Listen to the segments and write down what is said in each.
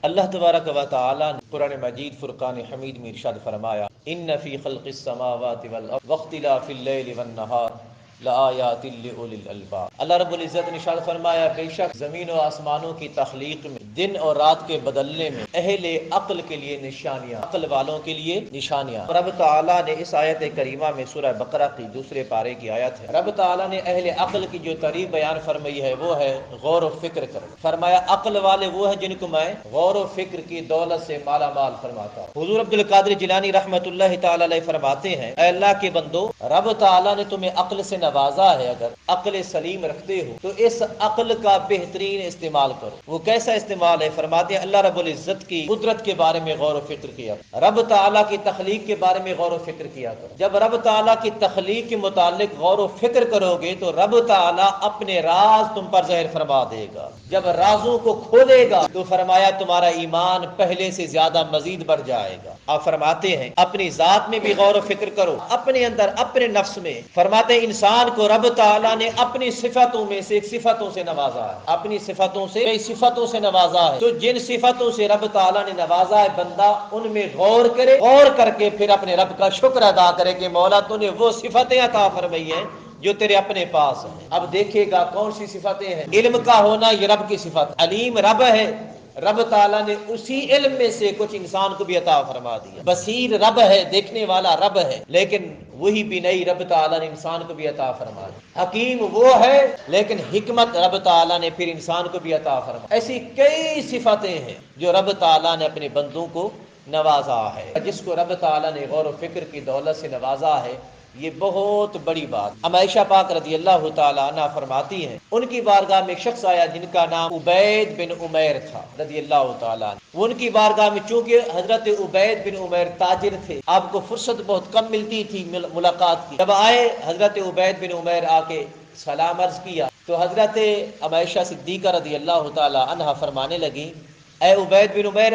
اللہ تبارک و تعالی نے قرآن مجید فرقان حمید میں ارشاد فرمایا ان فی خلق السماوات والارض واختلاف اللیل والنہار لآیات لأولی الالباب۔ اللہ رب العزت نے ارشاد فرمایا بے شک زمین و آسمانوں کی تخلیق میں، دن اور رات کے بدلنے میں اہل عقل کے لیے نشانیاں، عقل والوں کے لیے نشانیاں۔ رب تعالیٰ نے اس آیت کریمہ میں سورہ بقرہ کی دوسرے پارے کی آیت ہے، رب تعالیٰ نے اہل عقل کی جو تعریف بیان فرمائی ہے وہ ہے غور و فکر کر۔ فرمایا عقل والے وہ ہیں جن کو میں غور و فکر کی دولت سے مالا مال فرماتا ہوں۔ حضور عبد القادر جیلانی رحمۃ اللہ تعالی علیہ فرماتے ہیں اے اللہ کے بندو، رب تعالیٰ نے تمہیں عقل سے نوازا ہے، اگر عقل سلیم رکھتے ہو تو اس عقل کا بہترین استعمال کرو۔ وہ کیسا استعمال ہے؟ فرماتے ہیں اللہ رب العزت کی قدرت کے بارے میں غور و فکر کیا، رب تعالیٰ کی تخلیق کے بارے میں غور و فکر کیا کرو۔ جب رب تعالیٰ کی تخلیق کے متعلق غور و فکر کرو گے تو رب تعالیٰ اپنے راز تم پر ظاہر فرما دے گا۔ جب رازوں کو کھولے گا تو فرمایا تمہارا ایمان پہلے سے زیادہ مزید بڑھ جائے گا۔ آپ فرماتے ہیں اپنی ذات میں بھی غور و فکر کرو، اپنے اندر، اپنے نفس میں۔ فرماتے ہیں انسان کو رب تعالیٰ نے اپنی صفتوں میں سے ایک صفتوں سے نوازا ہے، اپنی صفتوں سے کئی صفتوں سے نوازا ہے۔ تو جن صفتوں سے رب تعالیٰ نے نوازا ہے بندہ ان میں غور کرے، غور کر کے پھر اپنے رب کا شکر ادا کرے کہ مولا تو نے وہ صفتیں عطا فرمائی ہیں جو تیرے اپنے پاس ہیں۔ اب دیکھے گا کون سی صفتیں ہیں۔ علم کا ہونا یہ رب کی صفت، علیم رب ہے، رب تعالیٰ نے اسی علم میں سے کچھ انسان کو بھی عطا فرما دیا۔ بصیر رب ہے، دیکھنے والا رب ہے، لیکن وہی بھی نہیں، رب تعالیٰ نے انسان کو بھی عطا فرما دیا۔ حکیم وہ ہے لیکن حکمت رب تعالیٰ نے پھر انسان کو بھی عطا فرما۔ ایسی کئی صفتیں ہیں جو رب تعالیٰ نے اپنے بندوں کو نوازا ہے۔ جس کو رب تعالیٰ نے غور و فکر کی دولت سے نوازا ہے یہ بہت بڑی بات۔ عائشہ پاک رضی اللہ تعالیٰ عنہ فرماتی ہیں ان کی بارگاہ میں ایک شخص آیا جن کا نام عبید بن عمیر تھا رضی اللہ تعالیٰ عنہ۔ وہ ان کی بارگاہ میں، چونکہ حضرت عبید بن عمیر تاجر تھے، آپ کو فرصت بہت کم ملتی تھی ملاقات کی۔ جب آئے حضرت عبید بن عمیر آ کے سلام عرض کیا تو حضرت عائشہ صدیقہ رضی اللہ تعالیٰ عنہ فرمانے لگی اے عبید بن عمیر،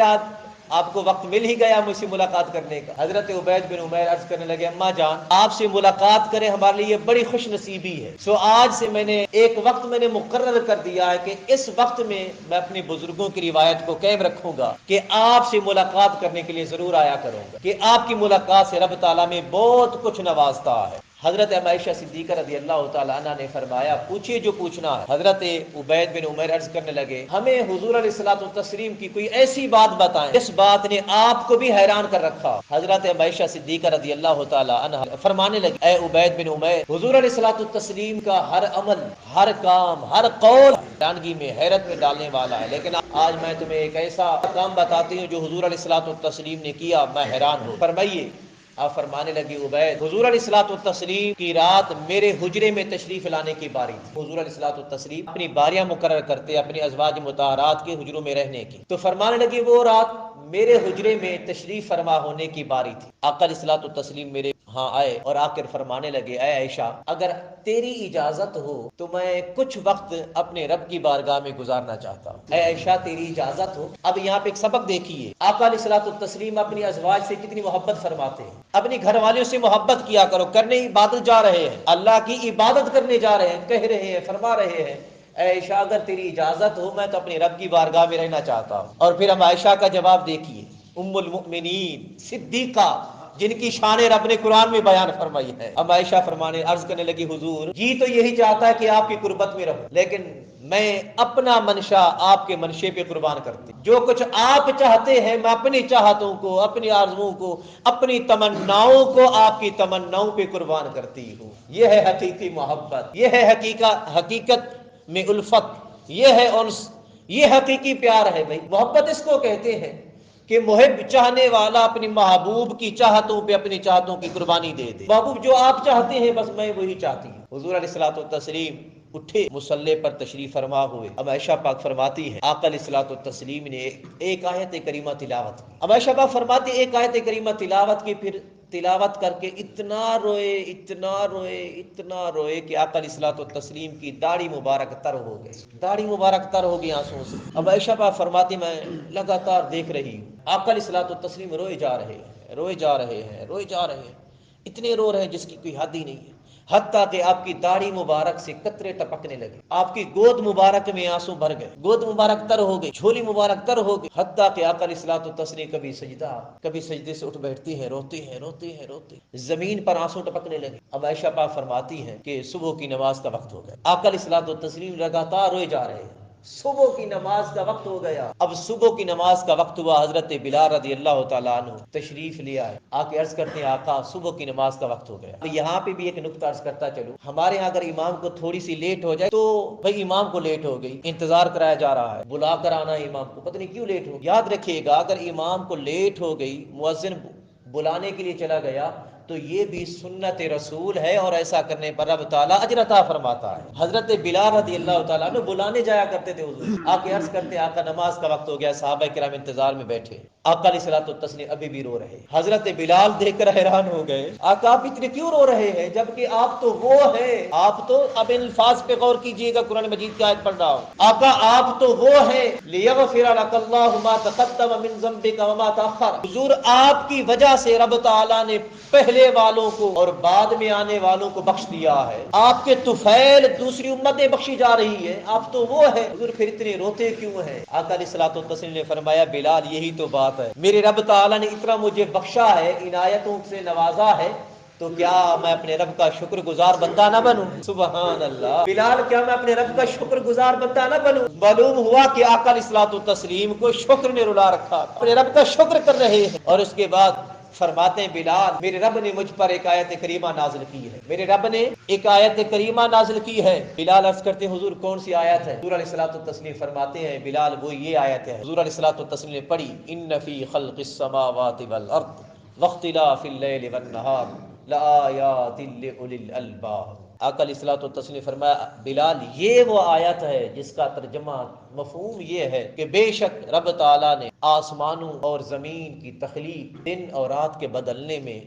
آپ کو وقت مل ہی گیا مجھ سے ملاقات کرنے کا۔ حضرت عبید بن عمیر عرض کرنے لگے اماں جان آپ سے ملاقات کریں ہمارے لیے بڑی خوش نصیبی ہے، سو آج سے میں نے ایک وقت مقرر کر دیا ہے کہ اس وقت میں اپنے بزرگوں کی روایت کو قائم رکھوں گا کہ آپ سے ملاقات کرنے کے لیے ضرور آیا کروں گا، کہ آپ کی ملاقات سے رب تعالیٰ میں بہت کچھ نوازتا ہے۔ حضرت عائشہ صدیقہ رضی اللہ تعالیٰ عنہ نے فرمایا پوچھیے جو پوچھنا ہے۔ حضرت عبید بن عمیر عرض کرنے لگے ہمیں حضور علیہ الصلوۃ والتسلیم کی کوئی ایسی بات بتائیں اس بات نے آپ کو بھی حیران کر رکھا۔ حضرت عائشہ صدیقہ رضی اللہ تعالیٰ عنہ فرمانے لگے اے عبید بن عمیر، حضور علیہ الصلوۃ والتسلیم کا ہر عمل، ہر کام، ہر قول حیرانگی میں، حیرت میں ڈالنے والا ہے، لیکن آج میں تمہیں ایک ایسا کام بتاتی ہوں جو حضور علیہ الصلوۃ والتسلیم نے کیا، میں حیران ہوں۔ فرمائیے۔ آپ فرمانے لگی عبید، حضور علیہ الصلوۃ والتسلیم کی رات میرے حجرے میں تشریف لانے کی باری تھی۔ حضور علیہ الصلوۃ والتسلیم اپنی باریاں مقرر کرتے اپنی ازواج مطہرات کے حجروں میں رہنے کی، تو فرمانے لگی وہ رات میرے حجرے میں تشریف فرما ہونے کی باری تھی۔ آقا علیہ الصلوۃ والتسلیم میرے ہاں آئے اور آ کر فرمانے لگے اے عائشہ اگر تیری اجازت ہو تو میں کچھ وقت اپنے رب کی بارگاہ میں گزارنا چاہتا ہوں۔ اے عائشہ تیری اجازت ہو۔ اب یہاں پہ ایک سبق دیکھیے، آقا علیہ الصلوۃ والتسلیم اپنی ازواج سے کتنی محبت فرماتے ہیں۔ اپنی گھر والیوں سے محبت کیا کرو، کرنے عبادت جا رہے ہیں، اللہ کی عبادت کرنے جا رہے ہیں، کہہ رہے ہیں، فرما رہے ہیں اے عائشہ اگر تیری اجازت ہو میں تو اپنے رب کی بارگاہ میں رہنا چاہتا ہوں۔ اور پھر ہم عائشہ کا جواب دیکھیے، ام المؤمنین صدیقہ جن کی شان رب نے قرآن میں بیان فرمائی ہے۔ اب عائشہ فرمانے عرض کرنے لگی حضور جی تو یہی چاہتا ہے کہ آپ کی قربت میں رہوں، لیکن میں اپنا منشا آپ کے منشے پہ قربان کرتی، جو کچھ آپ چاہتے ہیں میں اپنی چاہتوں کو، اپنی آرزوؤں کو، اپنی تمناؤں کو آپ کی تمناؤں پہ قربان کرتی ہوں۔ یہ ہے حقیقی محبت، یہ ہے حقیقت میں الفت، یہ ہے انس، یہ حقیقی پیار ہے۔ بھائی محبت اس کو کہتے ہیں کہ محب چاہنے والا اپنی محبوب کی چاہتوں پہ اپنی چاہتوں کی قربانی دے دے۔ محبوب جو آپ چاہتے ہیں بس میں وہی چاہتی ہوں۔ حضور علیہ الصلوۃ والتسلیم اٹھے، مصلی پر تشریف فرما ہوئے۔ اب عائشہ پاک فرماتی ہے آقا علیہ الصلوۃ والتسلیم نے ایک آیت کریمہ تلاوت کی۔ اب عائشہ پاک فرماتی ایک آیت کریمہ تلاوت کی، پھر تلاوت کر کے اتنا روئے کہ آقا علیہ الصلوۃ والتسلیم کی داڑھی مبارک تر ہو گئی، داڑھی مبارک تر ہو گئی آنسوں سے۔ اب عائشہ پاک فرماتی میں لگاتار دیکھ رہی ہوں آقا علیہ الصلوۃ والتسلیم روئے جا رہے ہیں، اتنے رو رہے ہیں جس کی کوئی حد ہی نہیں ہے۔ حتیٰ کہ آپ کی داڑھی مبارک سے قطرے ٹپکنے لگے، آپ کی گود مبارک میں آنسو بھر گئے، گود مبارک تر ہو گئی، جھولی مبارک تر ہو گئی، حتیٰ کہ آقا علیہ الصلوۃ والتسلیم کبھی سجدے سے اٹھ بیٹھتی ہیں، روتی ہیں، زمین پر آنسو ٹپکنے لگے۔ اب عائشہ پاک فرماتی ہیں کہ صبح کی نماز کا وقت ہو گیا، آقا علیہ الصلوۃ والتسلیم لگاتار روئے جا رہے ہیں، صبح کی نماز کا وقت ہو گیا۔ اب صبح کی نماز کا وقت ہوا، حضرت بلال رضی اللہ تعالیٰ عنہ تشریف لے آئے، آ کے عرض کرتے ہیں آقا صبح کی نماز کا وقت ہو گیا۔ یہاں پہ بھی ایک نکتہ عرض کرتا چلوں، ہمارے یہاں اگر امام کو تھوڑی سی لیٹ ہو جائے تو بھائی امام کو لیٹ ہو گئی، انتظار کرایا جا رہا ہے، بلا کر آنا ہے امام کو، پتہ نہیں کیوں لیٹ ہو۔ یاد رکھیے گا اگر امام کو لیٹ ہو گئی، مؤذن بلانے کے لیے چلا گیا تو یہ بھی سنت رسول ہے، اور ایسا کرنے پر رب تعالیٰ اجر عطا فرماتا ہے۔ حضرت بلال رضی اللہ تعالیٰ نے بلانے جایا کرتے تھے حضور، آ کے عرض کرتے آقا نماز کا وقت ہو گیا، صحابہ کرام انتظار میں بیٹھے، آقا علیہ الصلوۃ والتسلیم ابھی بھی رو رہے۔ حضرت بلال دیکھ کر حیران ہو گئے، آقا آپ اتنے کیوں رو رہے ہیں جبکہ آپ تو وہ ہیں، آپ تو، اب الفاظ پہ غور کیجئے گا، قرآن مجید کی آیت پڑھ رہا ہوں، آقا آپ تو وہ ہیں لیغفر لک اللہ ما تقدم من ذنبک وما تأخر، حضور آپ کی وجہ سے رب تعالیٰ نے پہلے والوں کو اور بعد میں آنے والوں کو بخش دیا ہے، آپ کے طفیل دوسری امتیں بخشی جا رہی ہے، آپ تو وہ ہے، حضور پھر اتنے روتے کیوں ہیں؟ آقا علیہ الصلوۃ والتسلیم نے فرمایا بلال یہی تو بات ہے، میرے رب تعالیٰ نے اتنا مجھے بخشا ہے، عنایتوں سے نوازا ہے، تو کیا میں اپنے رب کا شکر گزار بندہ نہ بنوں؟ سبحان اللہ، بلال کیا میں اپنے رب کا شکر گزار بندہ نہ بنوں؟ معلوم ہوا کہ آقا علیہ الصلوۃ والتسلیم کو شکر نے رلا رکھا، اپنے رب کا شکر کر رہے ہیں۔ اور اس کے بعد فرماتے ہیں بلال میرے رب نے مجھ پر ایک آیت کریمہ نازل کی ہے، میرے رب نے ایک آیت کریمہ نازل کی ہے۔ بلال عرض کرتے ہیں حضور کون سی آیت ہے؟ حضور علیہ الصلوۃ والتسلیم فرماتے ہیں بلال وہ یہ آیت ہے، حضور علیہ الصلوۃ والتسلیم نے پڑھی ان فی خلق السماوات والارض واختلاف اللیل والنہار لآیات لأولی الالباب۔ آقا علیہ الصلوۃ والتسلیم نے فرمایا بلال یہ وہ آیت ہے جس کا ترجمہ مفہوم یہ ہے کہ بے شک رب تعالیٰ نے آسمانوں اور زمین کی تخلیق، دن اور رات کے بدلنے میں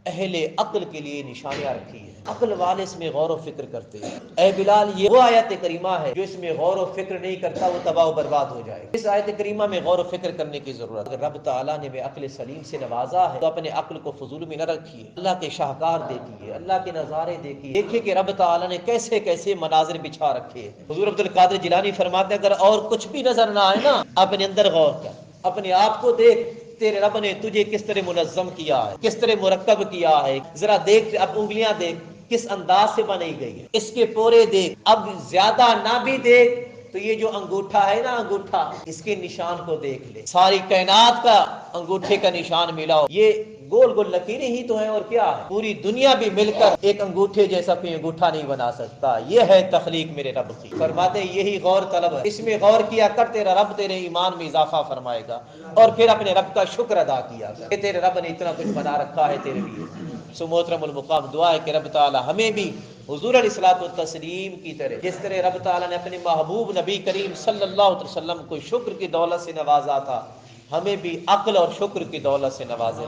اہل عقل کے لیے نشانیاں رکھی ہیں، عقل والے اس میں غور و فکر کرتے ہیں۔ اے بلال یہ وہ آیت کریمہ ہے جو اس میں غور و فکر نہیں کرتا وہ تباہ و برباد ہو جائے گا۔ اس آیت کریمہ میں غور و فکر کرنے کی ضرورت ہے۔ اگر رب تعالیٰ نے ہمیں عقل سلیم سے نوازا ہے تو اپنے عقل کو فضول میں نہ رکھیے، اللہ کے شاہکار دیکھیے، اللہ کے نظارے دیکھیے، دیکھیے کہ رب تعالیٰ نے کیسے کیسے مناظر بچھا رکھے ہیں۔ حضور عبد القادر جیلانی فرماتے ہیں اگر اور کچھ بھی نظر نہ آئے نا اپنے اندر غور کر، اپنے آپ کو دیکھ، تیرے رب نے تجھے کس طرح منظم کیا ہے، کس طرح مرکب کیا ہے، ذرا دیکھ، اب انگلیاں دیکھ کس انداز سے بنائی گئی ہے، اس کے پورے دیکھ، اب زیادہ نہ بھی دیکھ تو یہ جو انگوٹھا ہے نا، انگوٹھا اس کے نشان کو دیکھ لے، ساری کائنات کا انگوٹھے کا نشان ملا ہو، یہ گول گول لکیریں ہی تو ہیں اور کیا ہے، پوری دنیا بھی مل کر ایک انگوٹھے جیسا کوئی انگوٹھا نہیں بنا سکتا، یہ ہے تخلیق میرے رب کی۔ فرماتے ہیں یہی غور طلب ہے، اس میں غور کیا کر، تیرا رب تیرے ایمان میں اضافہ فرمائے گا، اور پھر اپنے رب کا شکر ادا کیا کر کہ تیرے رب نے اتنا کچھ بنا رکھا ہے تیرے لیے۔ سو محترم المقام دعا ہے کہ رب تعالی ہمیں بھی حضور علیہ الصلوۃ والتسلیم کی طرح، جس طرح رب تعالیٰ نے اپنے محبوب نبی کریم صلی اللہ علیہ وسلم کو شکر کی دولت سے نوازا تھا، ہمیں بھی عقل اور شکر کی دولت سے نوازے۔